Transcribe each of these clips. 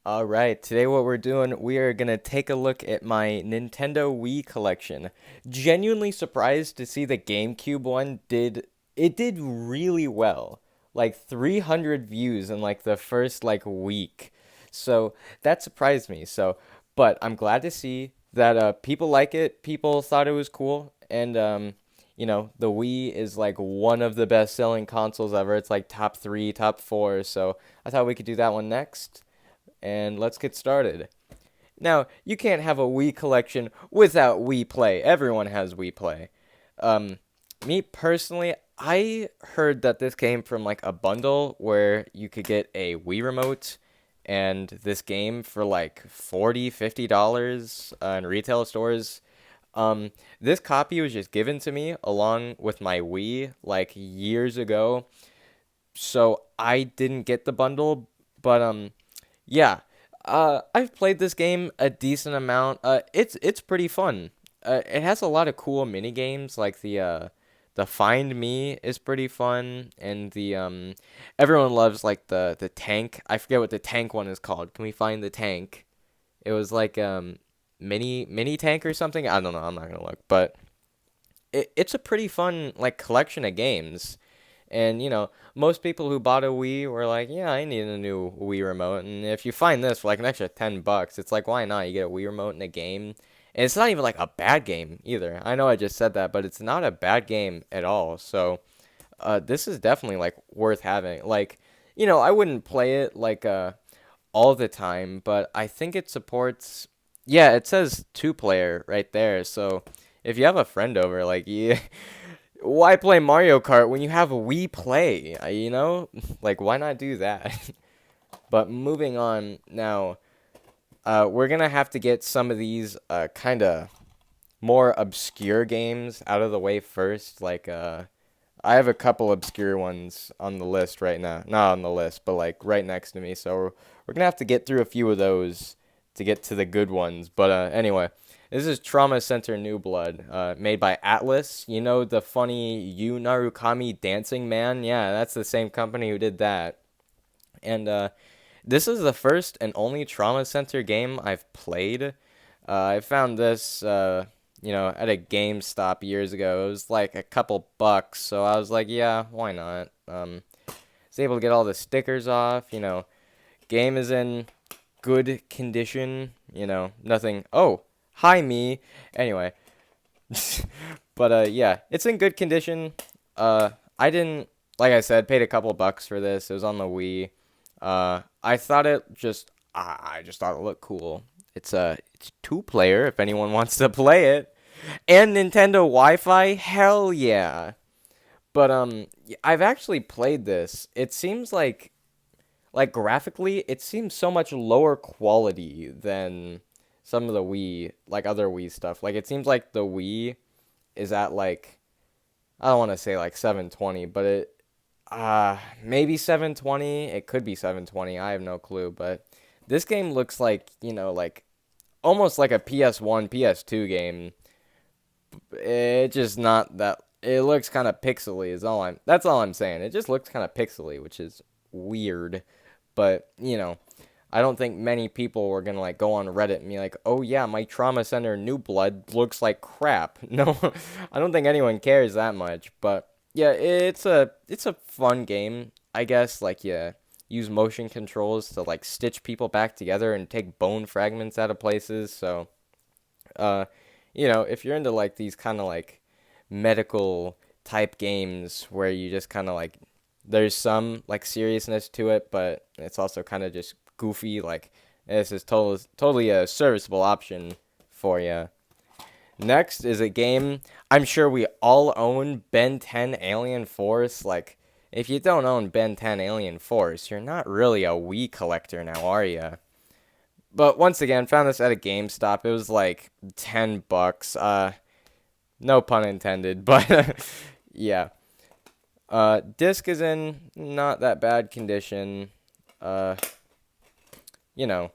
All right, today what we're doing, we are going to take a look at my Nintendo Wii collection. Genuinely surprised to see the GameCube one did really well. Like 300 views in like the first like week. So, that surprised me. But I'm glad to see that people like it, people thought it was cool, and the Wii is like one of the best-selling consoles ever. It's like top 3, top 4, so I thought we could do that one next and let's get started. Now, you can't have a Wii collection without Wii Play. Everyone has Wii Play. Um, Me personally, I heard that this came from like a bundle where you could get a Wii remote and this game for like $40, $50 in retail stores. This copy was just given to me along with my Wii like years ago, so I didn't get the bundle, but yeah, I've played this game a decent amount. It's pretty fun. It has a lot of cool mini games, like the Find Me is pretty fun, and the everyone loves like the tank. I forget what the tank one is called. Can we find the tank? It was like mini tank or something. I don't know. I'm not gonna look, but it's a pretty fun like collection of games. And most people who bought a Wii were like, "Yeah, I need a new Wii remote." And if you find this for like an extra $10, it's like, why not? You get a Wii remote and a game, and it's not even like a bad game either. I know I just said that, but it's not a bad game at all. So, this is definitely like worth having. Like, I wouldn't play it like all the time, but I think it supports. Yeah, it says two-player right there. So if you have a friend over, like, yeah. Why play Mario Kart when you have a Wii Play? Like, why not do that? But moving on now, we're gonna have to get some of these kind of more obscure games out of the way first. Like, I have a couple obscure ones on the list right now. Not on the list, but like right next to me. So we're gonna have to get through a few of those to get to the good ones. But anyway. This is Trauma Center New Blood, made by Atlas. You know the funny Yu Narukami dancing man? Yeah, that's the same company who did that. And this is the first and only Trauma Center game I've played. I found this, at a GameStop years ago. It was like a couple bucks, so I was like, yeah, why not? Was able to get all the stickers off. Game is in good condition. Nothing. Oh. Hi, me. Anyway, but yeah, it's in good condition. I didn't, like I said, paid a couple bucks for this. It was on the Wii. I thought I just thought it looked cool. It's two-player if anyone wants to play it, and Nintendo Wi-Fi. Hell yeah. But I've actually played this. It seems like graphically, it seems so much lower quality than some of the Wii, like other Wii stuff. Like it seems like the Wii is at like, I don't want to say like 720, but maybe 720. It could be 720. I have no clue, but this game looks like, like almost like a PS1, PS2 game. It's just not that. It looks kind of pixely. That's all I'm saying. It just looks kind of pixely, which is weird. But I don't think many people were gonna like go on Reddit and be like, "Oh yeah, my Trauma Center New Blood looks like crap." No, I don't think anyone cares that much. But yeah, it's a fun game, I guess. Like, yeah, use motion controls to like stitch people back together and take bone fragments out of places. So, uh, if you're into like these kind of like medical type games where you just kind of like there's some like seriousness to it, but it's also kind of just goofy. Like this is totally a serviceable option for you. Next is a game I'm sure we all own, Ben 10 Alien Force. Like if you don't own Ben 10 Alien Force, you're not really a Wii collector now, are you? But once again, found this at a GameStop. It was like $10. No pun intended, but yeah. Disc is in not that bad condition. Uh, you know,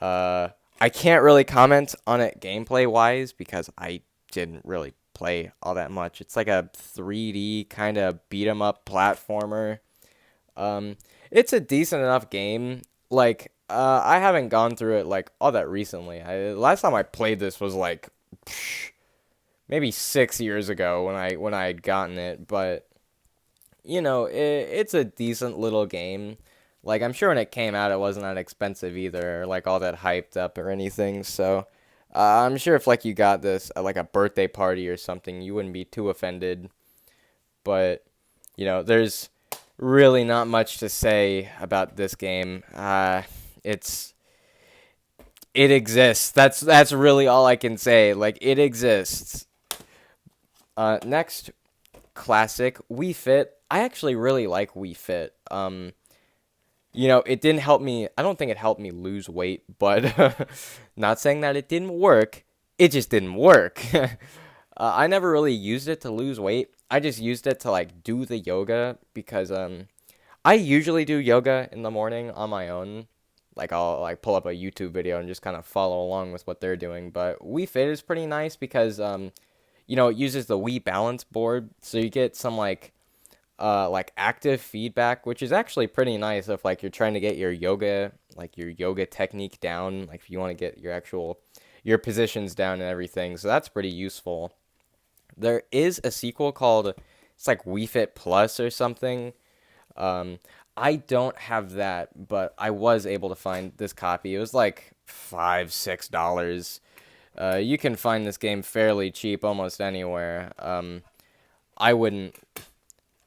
I can't really comment on it gameplay wise because I didn't really play all that much. It's like a 3D kind of beat 'em up platformer. It's a decent enough game. Like I haven't gone through it like all that recently. Last time I played this was like maybe 6 years ago when I had gotten it, but it's a decent little game. Like I'm sure when it came out, it wasn't that expensive either, or like all that hyped up or anything. So I'm sure if like you got this at like a birthday party or something, you wouldn't be too offended. But there's really not much to say about this game. It's it exists. That's really all I can say. Like it exists. Next, classic Wii Fit. I actually really like Wii Fit. It didn't help me. I don't think it helped me lose weight, but not saying that it didn't work. It just didn't work. I never really used it to lose weight. I just used it to like do the yoga because I usually do yoga in the morning on my own. Like I'll like pull up a YouTube video and just kind of follow along with what they're doing. But Wii Fit is pretty nice because it uses the Wii balance board, so you get some like active feedback, which is actually pretty nice if like you're trying to get your yoga technique down, like if you want to get your positions down and everything. So that's pretty useful. There is a sequel called it's like Wii Fit Plus or something. I don't have that, but I was able to find this copy. It was like $5-6. You can find this game fairly cheap almost anywhere. I wouldn't.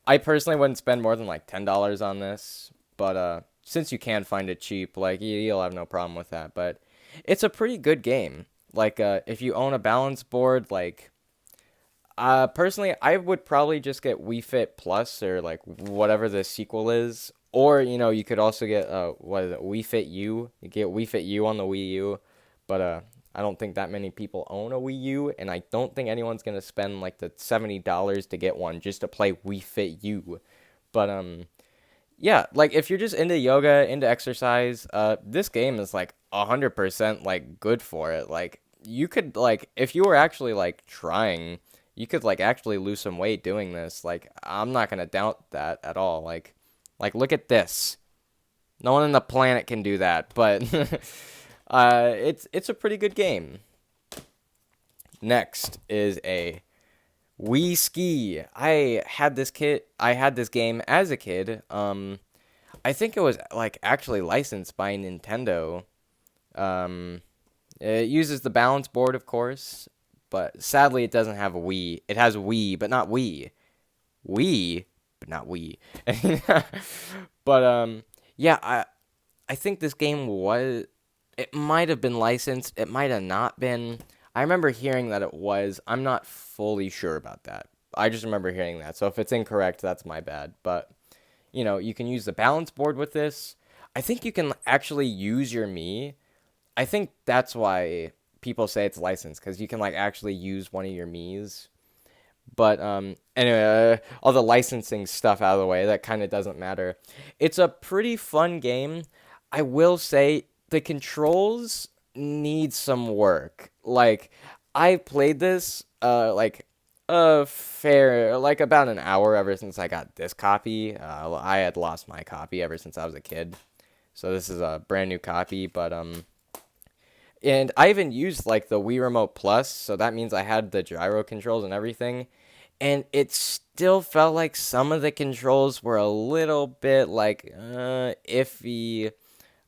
I personally wouldn't spend more than like $10 on this, but since you can find it cheap, like you'll have no problem with that. But it's a pretty good game. Like if you own a balance board, like personally, I would probably just get Wii Fit Plus or like whatever the sequel is, or you could also get what is it, Wii Fit U. You get Wii Fit U on the Wii U, but I don't think that many people own a Wii U, and I don't think anyone's gonna spend like the $70 to get one just to play Wii Fit U. But yeah, like if you're just into yoga, into exercise, this game is like 100% like good for it. Like you could like if you were actually like trying, you could like actually lose some weight doing this. Like I'm not gonna doubt that at all. Like look at this. No one on the planet can do that, but it's a pretty good game. Next is a Wii Ski. I had this game as a kid. I think it was like actually licensed by Nintendo. It uses the balance board, of course, but sadly it doesn't have a Wii. It has Wii, but not Wii. Wii, but not Wii. But yeah, I think this game it might have been licensed. It might have not been. I remember hearing that it was. I'm not fully sure about that. I just remember hearing that. So if it's incorrect, that's my bad. But, you can use the balance board with this. I think you can actually use your Mii. I think that's why people say it's licensed, because you can, like, actually use one of your Miis. But, anyway, all the licensing stuff out of the way, that kind of doesn't matter. It's a pretty fun game. I will say the controls need some work. Like, I played this, like about an hour ever since I got this copy. I had lost my copy ever since I was a kid. So this is a brand new copy, but, and I even used, like, the Wii Remote Plus, so that means I had the gyro controls and everything. And it still felt like some of the controls were a little bit, like, iffy.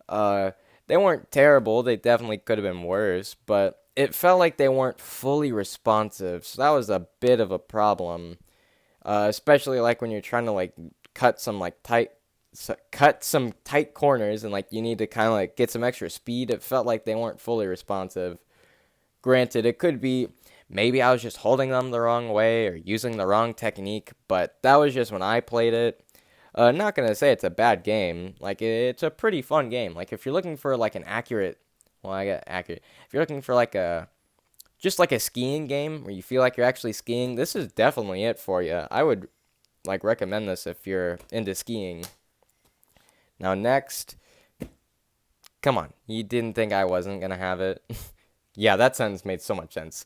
They weren't terrible. They definitely could have been worse. But it felt like they weren't fully responsive. So that was a bit of a problem. Especially, like, when you're trying to, like, cut some tight corners and, like, you need to kind of, like, get some extra speed. It felt like they weren't fully responsive. Granted, it could be maybe I was just holding them the wrong way or using the wrong technique, but that was just when I played it. Not gonna say it's a bad game. Like, it's a pretty fun game. Like, if you're looking for like an accurate, well, I got accurate. If you're looking for like just like a skiing game where you feel like you're actually skiing, this is definitely it for you. I would like recommend this if you're into skiing. Now next, come on, you didn't think I wasn't gonna have it? Yeah, that sentence made so much sense.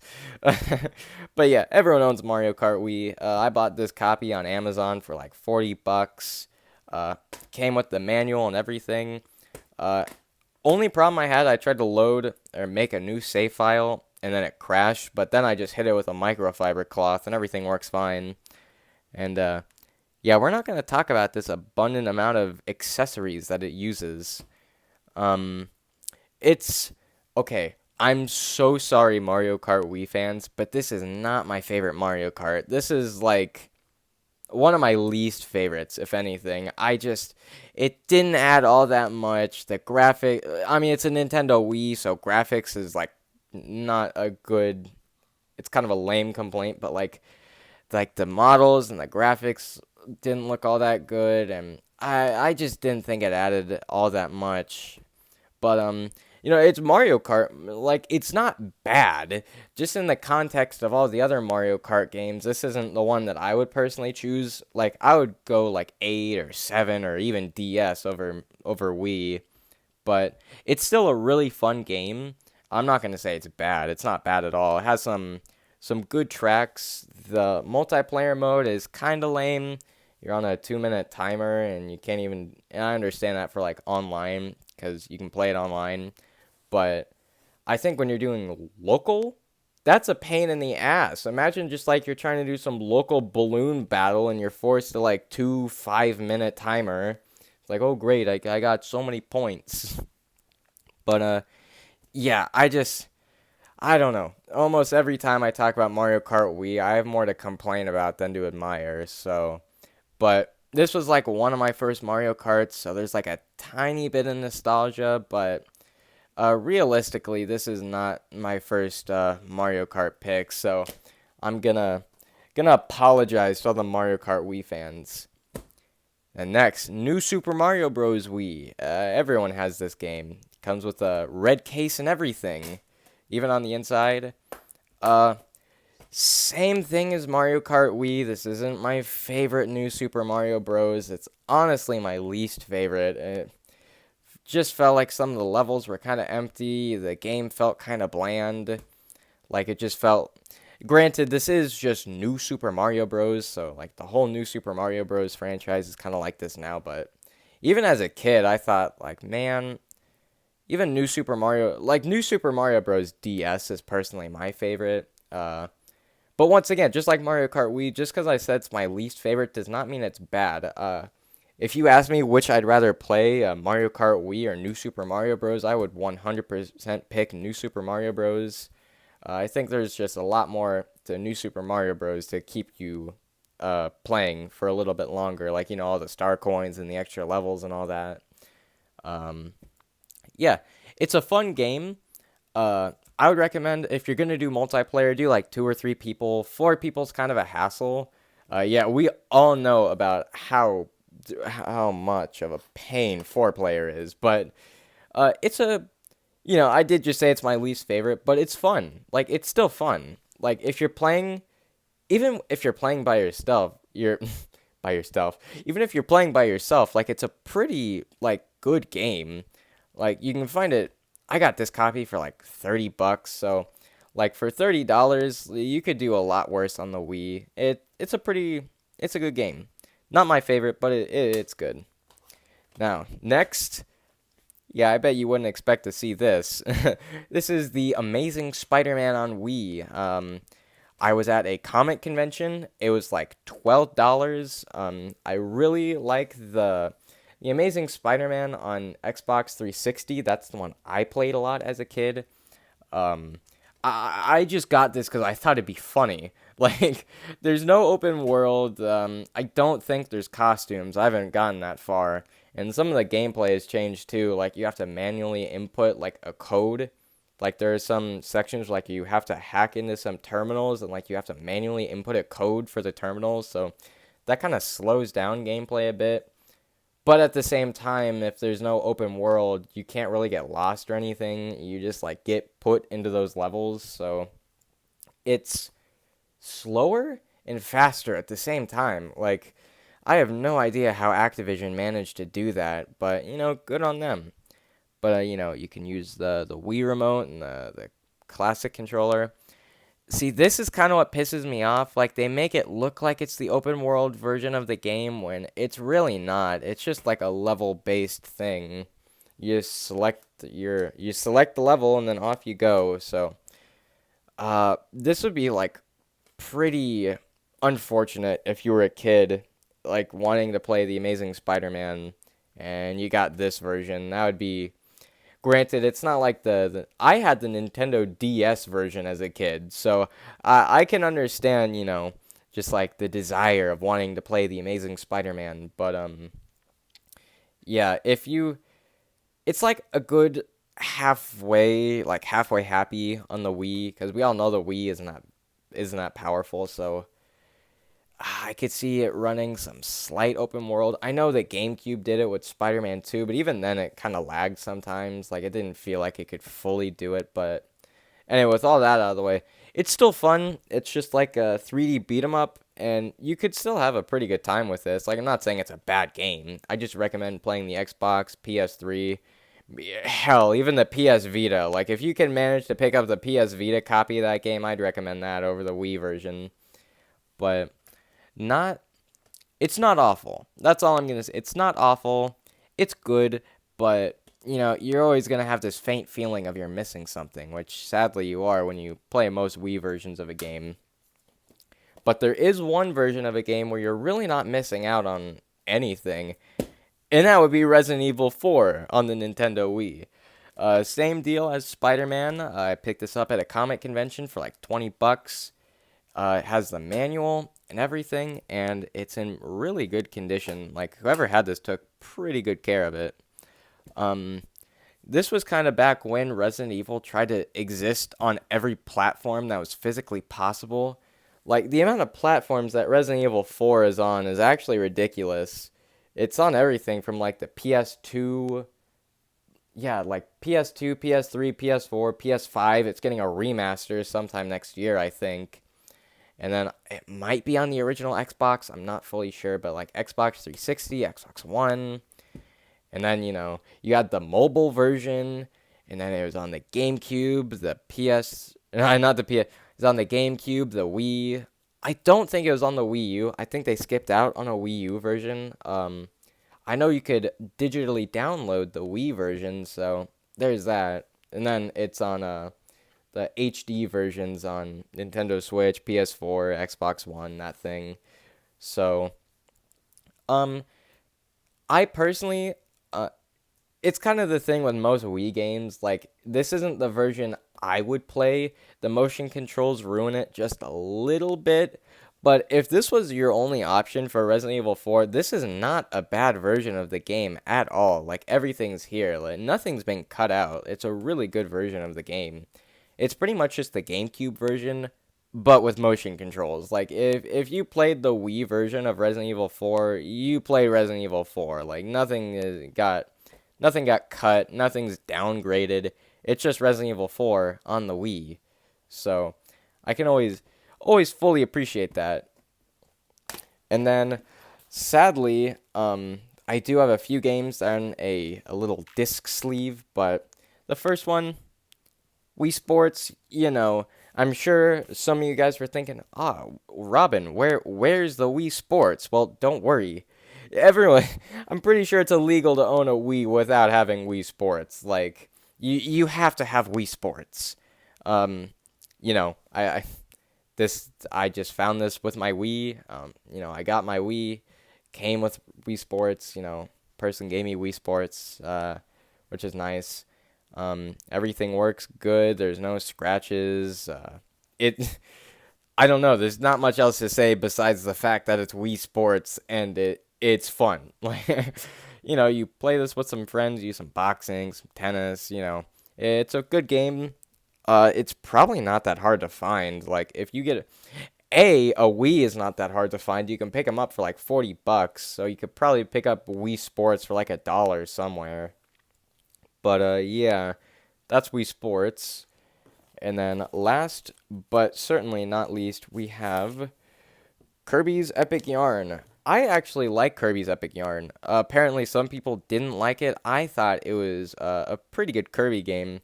But yeah, everyone owns Mario Kart Wii. I bought this copy on Amazon for like $40. Came with the manual and everything. Only problem I had, I tried to load or make a new save file, and then it crashed, but then I just hit it with a microfiber cloth, and everything works fine. And, yeah, we're not going to talk about this abundant amount of accessories that it uses. Um, it's, okay, I'm so sorry, Mario Kart Wii fans, but this is not my favorite Mario Kart. This is, like, one of my least favorites, if anything. It didn't add all that much. The graphic, I mean, it's a Nintendo Wii, so graphics is like not a good. It's kind of a lame complaint, but like the models and the graphics didn't look all that good, and I just didn't think it added all that much. But it's Mario Kart. Like, it's not bad. Just in the context of all the other Mario Kart games, this isn't the one that I would personally choose. Like, I would go like 8 or 7 or even DS over Wii. But it's still a really fun game. I'm not gonna say it's bad. It's not bad at all. It has some good tracks. The multiplayer mode is kind of lame. You're on a 2-minute timer, and you can't even. And I understand that for like online, because you can play it online. But I think when you're doing local, that's a pain in the ass. Imagine just like you're trying to do some local balloon battle and you're forced to like 5-minute timer. It's like, oh great, I got so many points. But yeah, I don't know. Almost every time I talk about Mario Kart Wii, I have more to complain about than to admire. So, but this was like one of my first Mario Karts, so there's like a tiny bit of nostalgia, but realistically, this is not my first Mario Kart pick, so I'm gonna apologize to all the Mario Kart Wii fans. And next, New Super Mario Bros. Wii. Everyone has this game. Comes with a red case and everything, even on the inside. Same thing as Mario Kart Wii. This isn't my favorite New Super Mario Bros. It's honestly my least favorite. It just felt like some of the levels were kind of empty. The game felt kind of bland. Like, it just felt. Granted, this is just New Super Mario Bros. So, like, the whole New Super Mario Bros. Franchise is kind of like this now. But even as a kid, I thought, like, man, even New Super Mario. Like, New Super Mario Bros. DS is personally my favorite. But once again, just like Mario Kart Wii, just because I said it's my least favorite does not mean it's bad. If you ask me which I'd rather play, Mario Kart Wii or New Super Mario Bros., I would 100% pick New Super Mario Bros. I think there's just a lot more to New Super Mario Bros. To keep you playing for a little bit longer, like, all the star coins and the extra levels and all that. Yeah, it's a fun game. I would recommend, if you're going to do multiplayer, do like 2 or 3 people. 4 people's kind of a hassle. Yeah, we all know about how much of a pain 4-player is, but it's I did just say it's my least favorite, but it's fun. Like, it's still fun. Like, if you're playing, even if you're playing by yourself, by yourself. Even if you're playing by yourself, like, it's a pretty, like, good game. Like, you can find it. I got this copy for like $30, so like for $30, you could do a lot worse on the Wii. It's a good game. Not my favorite, but it's good. Now, next, yeah, I bet you wouldn't expect to see this. This is the Amazing Spider-Man on Wii. I was at a comic convention. It was like $12. I really like the Amazing Spider-Man on Xbox 360. That's the one I played a lot as a kid. I just got this because I thought it'd be funny. Like, there's no open world. I don't think there's costumes. I haven't gotten that far. And some of the gameplay has changed too. Like, you have to manually input like a code. Like, there are some sections like you have to hack into some terminals and like you have to manually input a code for the terminals. So that kind of slows down gameplay a bit. But at the same time, if there's no open world, you can't really get lost or anything. You just like get put into those levels. So it's slower and faster at the same time. Like, I have no idea how Activision managed to do that, but good on them. But you can use the Wii remote and the classic controller. See, this is kind of what pisses me off. Like, they make it look like it's the open world version of the game when it's really not. It's just like a level-based thing. you select the level and then off you go. So this would be like pretty unfortunate if you were a kid like wanting to play the Amazing Spider-Man and you got this version. That would be granted. It's not like the I had the Nintendo DS version as a kid, so I can understand, just like the desire of wanting to play the Amazing Spider-Man. But yeah, if you it's like a good halfway happy on the Wii, because we all know the Wii isn't that powerful. So I could see it running some slight open world. I know that GameCube did it with Spider-Man 2, but even then it kind of lagged sometimes. Like, it didn't feel like it could fully do it. But anyway, with all that out of the way, it's still fun. It's just like a 3D beat 'em up, and you could still have a pretty good time with this. Like, I'm not saying it's a bad game. I just recommend playing the Xbox, PS3, hell, even the PS Vita. Like, if you can manage to pick up the PS Vita copy of that game, I'd recommend that over the Wii version. But not it's not awful. That's all I'm going to say. It's not awful. It's good, but you're always going to have this faint feeling of you're missing something, which sadly you are when you play most Wii versions of a game. But there is one version of a game where you're really not missing out on anything, and that would be Resident Evil 4 on the Nintendo Wii. Same deal as Spider-Man. I picked this up at a comic convention for like $20. It has the manual and everything, and it's in really good condition. Like, whoever had this took pretty good care of it. This was kind of back when Resident Evil tried to exist on every platform that was physically possible. Like, the amount of platforms that Resident Evil 4 is on is actually ridiculous. It's on everything from, like, the PS2, like PS2, PS3, PS4, PS5. It's getting a remaster sometime next year, I think. And then it might be on the original Xbox. I'm not fully sure, but like Xbox 360, Xbox One. And then, you had the mobile version. And then it was on the GameCube, the PS. No, not the PS. It was on the GameCube, the Wii. I don't think it was on the Wii U. I think they skipped out on a Wii U version. I know you could digitally download the Wii version, so there's that. And then it's on the HD versions on Nintendo Switch, PS4, Xbox One, that thing. So, I personally, it's kind of the thing with most Wii games. Like, this isn't the version I would play. The motion controls ruin it just a little bit. But if this was your only option for Resident Evil 4, this is not a bad version of the game at all. Like, everything's here. Like, nothing's been cut out. It's a really good version of the game. It's pretty much just the GameCube version, but with motion controls. Like, if you played the Wii version of Resident Evil 4, you play Resident Evil 4. Like, nothing got cut, nothing's downgraded. It's just Resident Evil 4 on the Wii. So, I can always fully appreciate that. And then, sadly, I do have a few games that are in a little disc sleeve, but the first one, Wii Sports, I'm sure some of you guys were thinking, Robin, where's the Wii Sports? Well, don't worry. Everyone, I'm pretty sure it's illegal to own a Wii without having Wii Sports. Like, you have to have Wii Sports. I just found this with my Wii. I got my Wii, came with Wii Sports. Person gave me Wii Sports, which is nice. Everything works good. There's no scratches. I don't know. There's not much else to say besides the fact that it's Wii Sports and it's fun. Like, you play this with some friends, use some boxing, some tennis. It's a good game. It's probably not that hard to find. Like, if you get a Wii is not that hard to find. You can pick them up for like $40, so you could probably pick up Wii Sports for like $1 somewhere. But yeah, that's Wii Sports. And then last but certainly not least, we have Kirby's Epic Yarn. I actually like Kirby's Epic Yarn. Apparently some people didn't like it. I thought it was a pretty good Kirby game.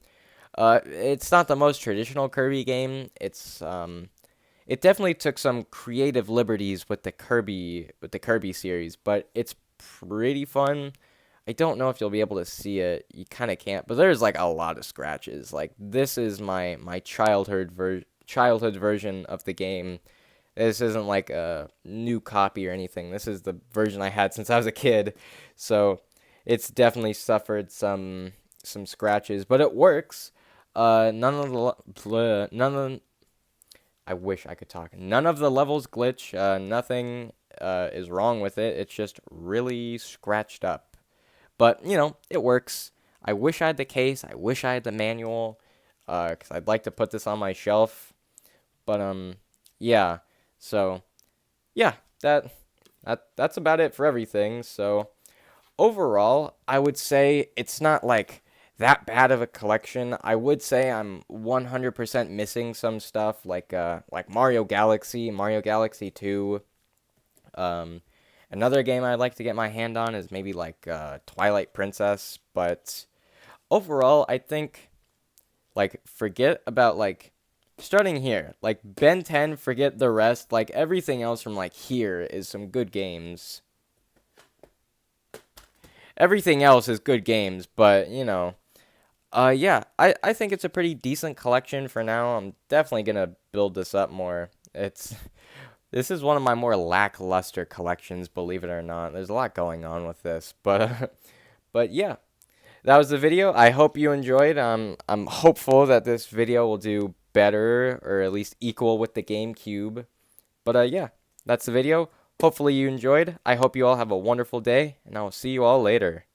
It's not the most traditional Kirby game. It definitely took some creative liberties with the Kirby series, but it's pretty fun. I don't know if you'll be able to see it. You kind of can't, but there's like a lot of scratches. Like this is my childhood version of the game. This isn't like a new copy or anything. This is the version I had since I was a kid. So it's definitely suffered some scratches, but it works. None of I wish I could talk. None of the levels glitch. Nothing is wrong with it. It's just really scratched up. But, it works. I wish I had the case. I wish I had the manual. Because I'd like to put this on my shelf. But, yeah. So, yeah, that's about it for everything. So, overall, I would say it's not like that bad of a collection. I would say I'm 100% missing some stuff like Mario Galaxy, Mario Galaxy 2. Um, Another game I'd like to get my hand on is maybe like Twilight Princess, but overall, I think like forget about like starting here. Like Ben 10, forget the rest. Like everything else from like here is some good games. Everything else is good games, but yeah, I think it's a pretty decent collection for now. I'm definitely gonna build this up more. This is one of my more lackluster collections, believe it or not. There's a lot going on with this, but yeah, that was the video. I hope you enjoyed. I'm hopeful that this video will do better or at least equal with the GameCube. But yeah, that's the video. Hopefully you enjoyed. I hope you all have a wonderful day, and I will see you all later.